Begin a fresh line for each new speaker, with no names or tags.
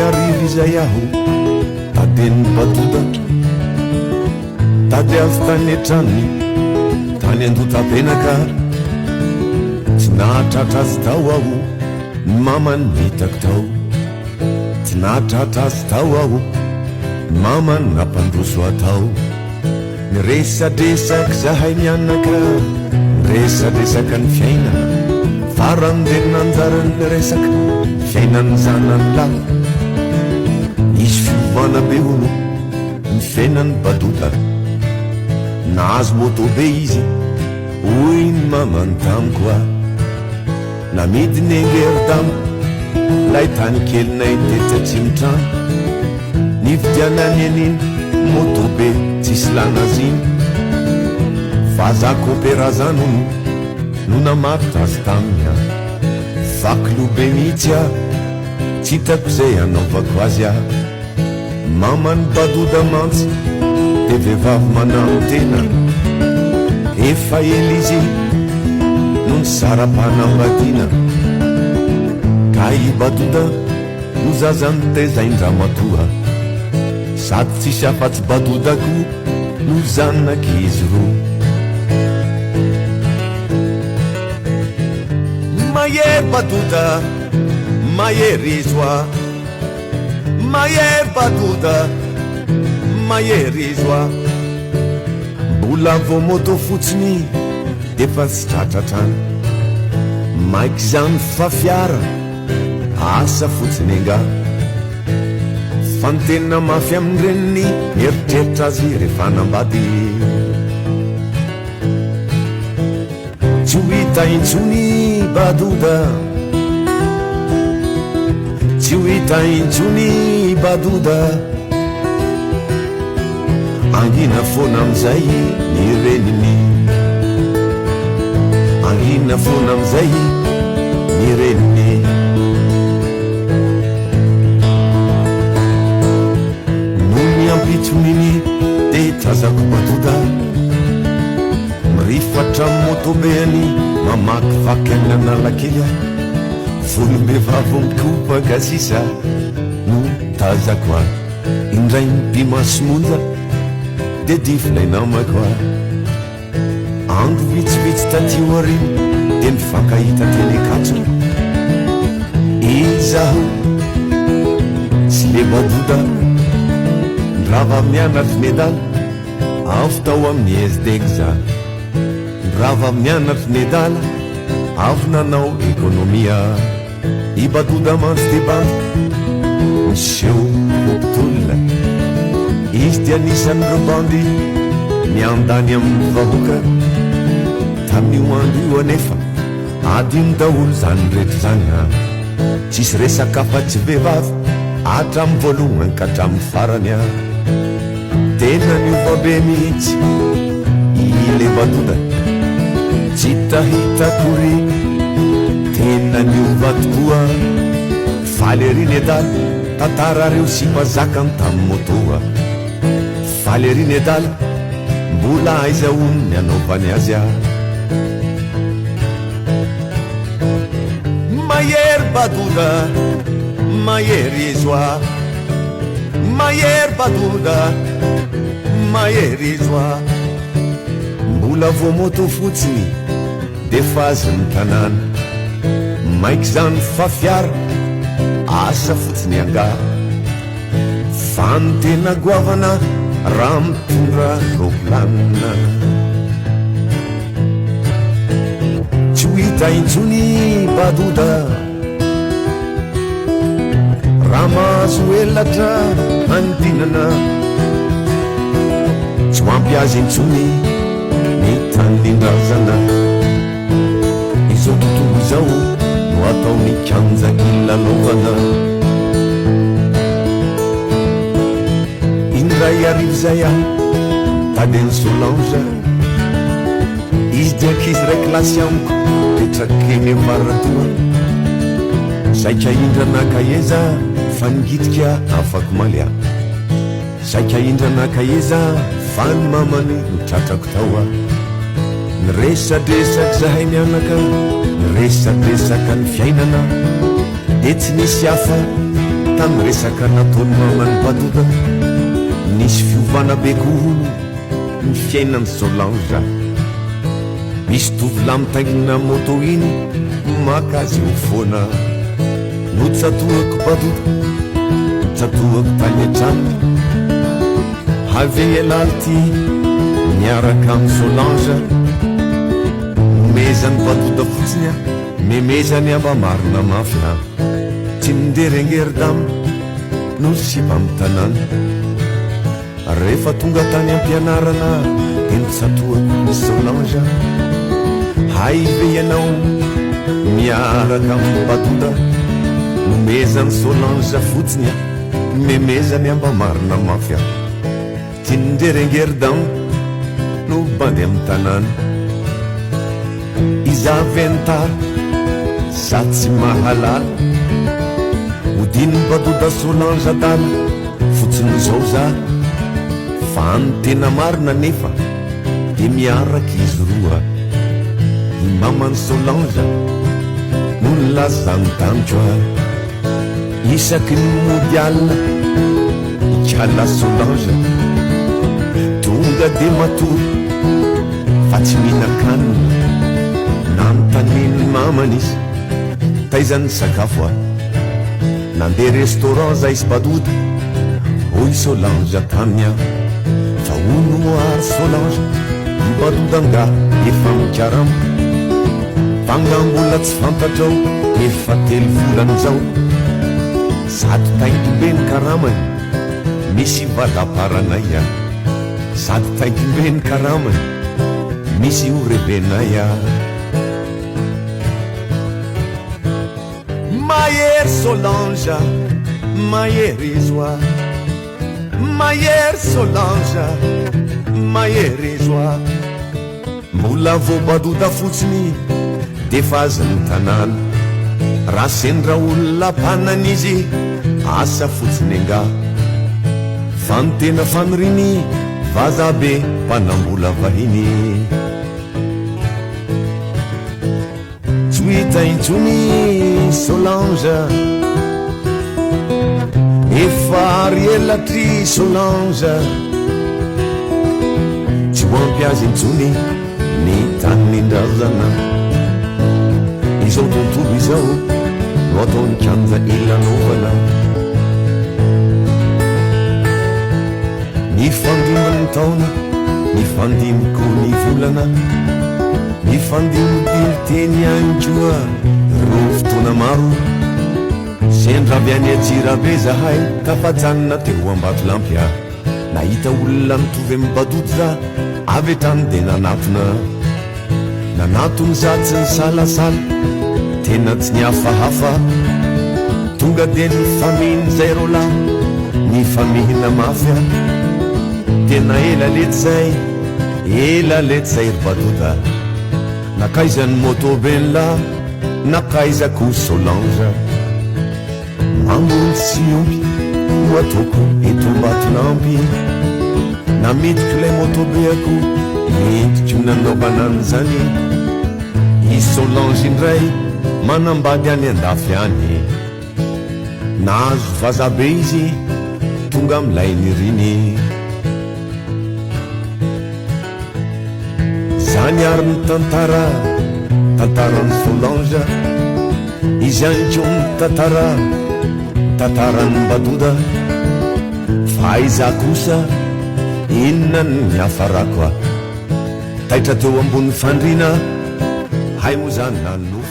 ariry izay aho tadeny batoda tady avy tany an-tranony tany andotapenaka tsy nahatratra azy tao aho ny mamany mitako tao tsy nahatratra azy tao aho ny mamany nampandroso atao niresadresaky zahay mianaka niresadresaka ny fiainana faranderina anjarany resaka fiainany zanany lahy izy fiovana be olo ny fiainany badoda nahazo moto be izy hoy ny mamany tamiko a namidiny engery-damo lay tany kelinay tetetsy mitrano nividianany aniny moto be tsisy lanaziny fa za koperazanony no namatotra azy taminy a vakilobe mihitsy a tsy hitako zay anaovako azy a mamany badoda mantsy de vehivavy manamo tena efa ely izy no ny sara-panambadiana ka i badoda no zazany tezaindramatoa sady tsisy afa-tsy badodako no zanaky izy ro mahery badoda mahery izy oa mahery badoda mahery izy oa mbola vo moto fotsiny defa tsy tratratrany maiky zany fa fiara asa fotsiny anga fa ny tena mafy amin'ny reniny mieritreritra azy rehefa nambady tsy ho hita intsony badoda tsy ho hita intsony badoda angina foana amizay ny reniny angina foana amizay ny reniny no miampitsoniny de trazako badoda mirifatra motobeany mamaky vaky any analakely volombevavo mikopaka sisa no tazako a indray mpimasononja de difilay namako a andro vitsivitsy tatio ariny de mifankahita telekatso izaho tsy le badoda ndrava mianatry nedala avy tao amin'ny esdeg za ndrava mianatry nedala avy nanao ekonomia i badoda mantsy de bandy miseho hopitolona izy ty anisan'ny robandy miandany amin'ny vahoaka tamin'io andro io anefa adino daholo zany rehetra zany a tsisy resaka afa-tsy vehivavy hatramin'ny voalohany ka hatramin'ny farany a tena niovabe mihitsy ile badoda tsy tahitakory tena niova tokoa faly ery nedala tantara reo sy mpazakany tamin'ny motoa faly ery nedala mbola aiza ony ny anaovany azy a mahery badoda mahery izy oa mahery badoda mahery izy oa mbola vo moto fotsiny de fazy ny tanàna maiky zany fa fiara asa fotsiny anga fa ny tena goavana raha mitondra ropilanina tsy ho hita intsony badoda raha mahazo elatra manodinana tsy ho ampy azy intsony ny tanindrazana izao tontolo izao no atao mikanjaky lalaovana indray arivo zay aho tadeny solange izy diakizy ray klasy amiko petrakeny ambaratoa saika indranakaeza fa nigitika afako malia saika indranakaeza fa ny mamany mitratrako tao a niresadresaky zahay mianaka niresadresaka ny fiainana de tsy nisy hafa tany resaka nataony mamany Badoda nisy fiovana be koa ny fiainany Solange misy tovolahy mitaingina moto iny makazy eo foana no tsatoako Badoda tsatoako tany an-trano have ialala ty miaraka amin'ny Solange memezany Badoda fotsiny a memezany amba marina mafy a tsy minderengeridamy no sipa amin'ny tanàna rehefa tonga tany am-pianarana dia nitsatoako Solange haive ianao miaraka amin'ny Badoda memezany Solange fotsiny a memezany amba marina mafy a tsy minderengeridamy no bandy amin'ny tanàna izaventara sa tsy mahalala hodininy Badoda Solange adala fotsiny zao za fa ny tena marina nefa dia miaraka izy roa i mamany Solange no nilazany tanitro a isaky ny mody alina ikala Solange tonga dia matory fa tsy mihinan-kanina nanontaniany mamany izy taizany sakafo a nandeha restaurant za izy Badoda hoy Solange taminy a fa ono ary Solange i Badoda nga efa mikarama fangambola tsy fantatrao efa 3 volana zao sady taintombe ny karamany misy valaparanay a sady taintombe ny karamany misy orebenay a mahery Solange mahery izoa mahery Solange mahery izoa mbola vo Badoda fotsiny dia fa azy ny tanàna raha sendra olona mpanana izy asa fotsiny anga fa ny tena faniriny vazabe mpanambola vahiny tsy hita intsony Solange efa ary elatry Solange tsy ho ampy azy intsony ny tanynindrazana izao tontolo izao no ataony kanja ilanaovana ny fandimany taona ny fandimiko ny volana ny fandimodimy teny anjoa ro fotoana maro sendra avy any Antsirabe zahay tafajanona teo ambato lampy a nahita olona mitovy amin'ny Badoda za avy etrany dia nanatony za tsy ny salasala tena tsy ny hafahafa tonga dia ny famihiny zay rolahy ny famihina mafy a tena ela lety zay ry Badoda nakaizany moto benla nakaizako Solange mamboly sy ompy no ataoko eto ambatonampy namidiko ilay moto beako midiko nanaovanany zany i Solange indray manambady any andafy any nahazo vazabe izy tonga amilay niriny zany ary ny tantarany Solange izy any keo ny tantarany Badoda fa iza kosa inona ny hafarako a taitra teo ambony fandrina hay mo zany nano